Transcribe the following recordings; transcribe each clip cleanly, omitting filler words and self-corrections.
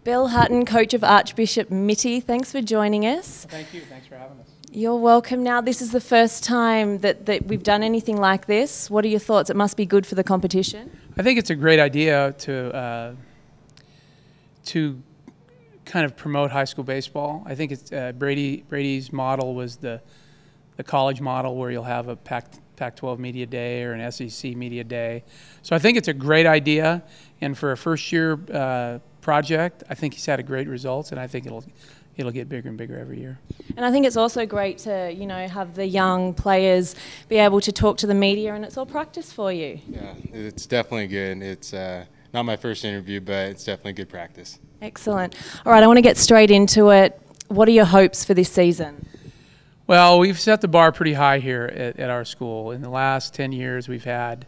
Bill Hutton, coach of Archbishop Mitty, thanks for joining us. Thank you. Thanks for having us. You're welcome. Now, this is the first time that we've done anything like this. What are your thoughts? It must be good for the competition. I think it's a great idea to kind of promote high school baseball. I think it's Brady's model was the college model where you'll have a Pac-12 Media Day or an SEC Media Day. So I think it's a great idea, and for a first-year project, I think he's had a great results, and I think it'll get bigger and bigger every year. And I think it's also great to have the young players be able to talk to the media, and it's all practice for you. Yeah, it's definitely good. It's not my first interview, but it's definitely good practice. Excellent. All right, I want to get straight into it. What are your hopes for this season? Well, we've set the bar pretty high here at our school. In the last 10 years, we've had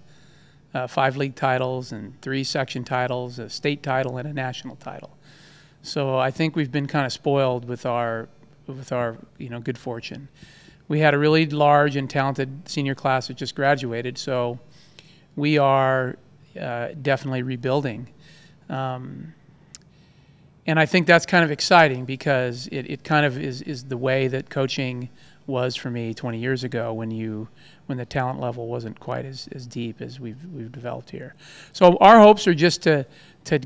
5 league titles and 3 section titles, a state title, and a national title. So I think we've been kind of spoiled with our good fortune. We had a really large and talented senior class that just graduated, so we are definitely rebuilding. And I think that's kind of exciting because it kind of is the way that coaching was for me 20 years ago when the talent level wasn't quite as deep as we've developed here. So our hopes are just to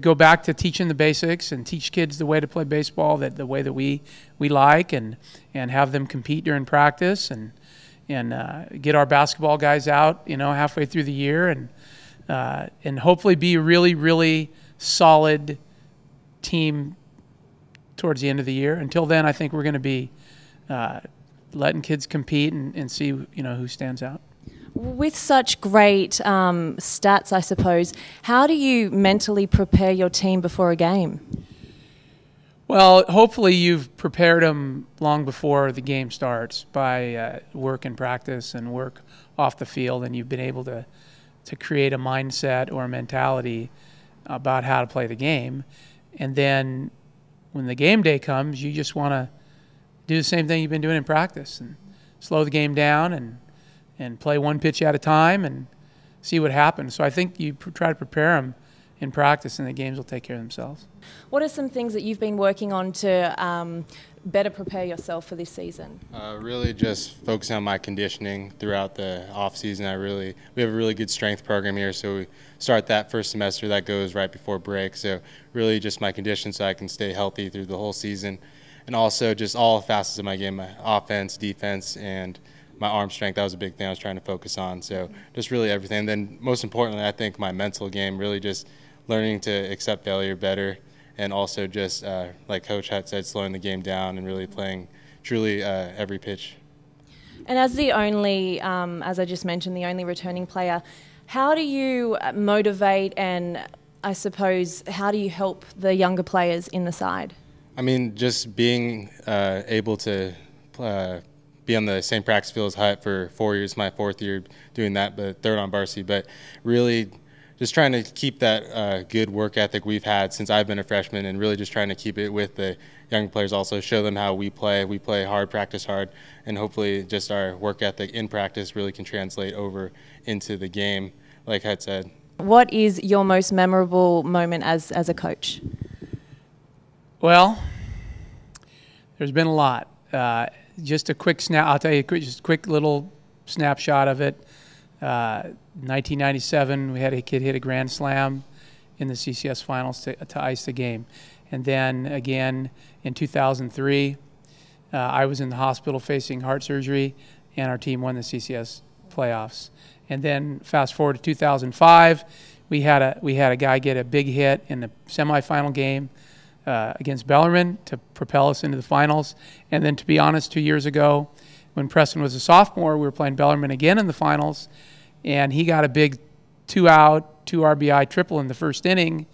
go back to teaching the basics and teach kids the way to play baseball, the way that we like, and have them compete during practice, and get our basketball guys out halfway through the year, and hopefully be a really, really solid team towards the end of the year. Until then, I think we're going to be letting kids compete and see who stands out. With such great stats, I suppose, how do you mentally prepare your team before a game? Well, hopefully you've prepared them long before the game starts by work and practice and work off the field, and you've been able to create a mindset or a mentality about how to play the game. And then when the game day comes, you just want to do the same thing you've been doing in practice and slow the game down and play one pitch at a time and see what happens. So I think you try to prepare them in practice, and the games will take care of themselves. What are some things that you've been working on to better prepare yourself for this season? Really just focusing on my conditioning throughout the off season. We have a really good strength program here, so we start that first semester. That goes right before break. So really just my condition so I can stay healthy through the whole season. And also just all facets of my game, my offense, defense, and my arm strength. That was a big thing I was trying to focus on. So just really everything. And then most importantly, I think my mental game, really just learning to accept failure better, and also just, like Coach Hutt said, slowing the game down and really playing truly every pitch. And as the only, as I just mentioned, the only returning player, how do you motivate, and I suppose how do you help the younger players in the side? I mean, just being able to be on the same practice field as Hutt for 4 years, my 4th year doing that, but 3rd on varsity. But really just trying to keep that good work ethic we've had since I've been a freshman, and really just trying to keep it with the young players also, show them how we play. We play hard, practice hard, and hopefully just our work ethic in practice really can translate over into the game, like Hutt said. What is your most memorable moment as a coach? Well, there's been a lot. Just a quick I'll tell you just a quick little snapshot of it. 1997, we had a kid hit a grand slam in the CCS finals to ice the game. And then again in 2003, I was in the hospital facing heart surgery, and our team won the CCS playoffs. And then fast forward to 2005, we had a guy get a big hit in the semifinal game against Bellarmine to propel us into the finals. And then, to be honest, 2 years ago, when Preston was a sophomore, we were playing Bellarmine again in the finals, and he got a big 2-out, 2 RBI triple in the first inning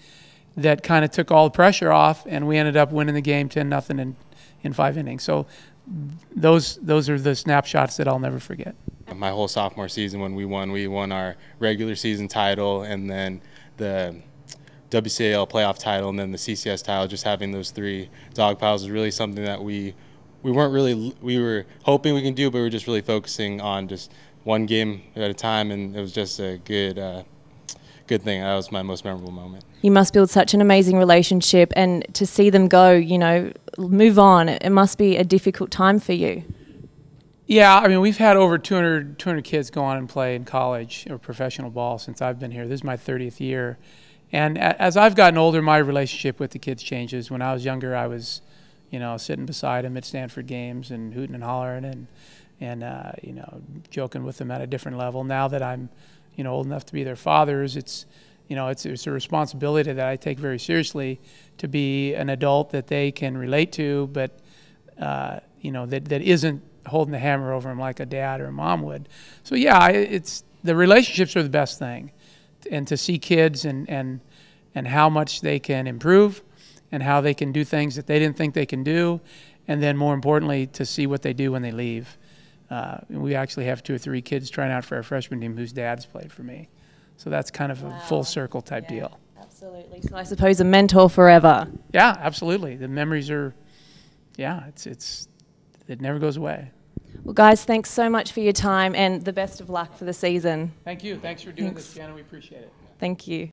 that kind of took all the pressure off, and we ended up winning the game 10-0 in 5 innings. So those are the snapshots that I'll never forget. My whole sophomore season when we won our regular season title, and then the WCAL playoff title, and then the CCS title. Just having those 3 dog piles is really something that we were hoping we can do, but we were just really focusing on just one game at a time, and it was just a good good thing. That was my most memorable moment. You must build such an amazing relationship, and to see them go, you know, move on, it must be a difficult time for you. Yeah, I mean, we've had over 200 kids go on and play in college or professional ball since I've been here. This is my 30th year. And as I've gotten older, my relationship with the kids changes. When I was younger, I was, you know, sitting beside them at Stanford games and hooting and hollering and you know, joking with them at a different level. Now that I'm, you know, old enough to be their fathers, it's, you know, it's a responsibility that I take very seriously to be an adult that they can relate to, but, you know, that isn't holding the hammer over them like a dad or a mom would. So yeah, it's the relationships are the best thing, and to see kids and how much they can improve and how they can do things that they didn't think they can do, and then more importantly to see what they do when they leave. We actually have 2 or 3 kids trying out for our freshman team whose dads played for me, so that's kind of a full circle type deal. Absolutely. So I suppose a mentor forever. Yeah, absolutely. The memories are, yeah, it never goes away. Well, guys, thanks so much for your time, and the best of luck for the season. Thank you. Thanks for doing this, Shannon. We appreciate it. Thank you.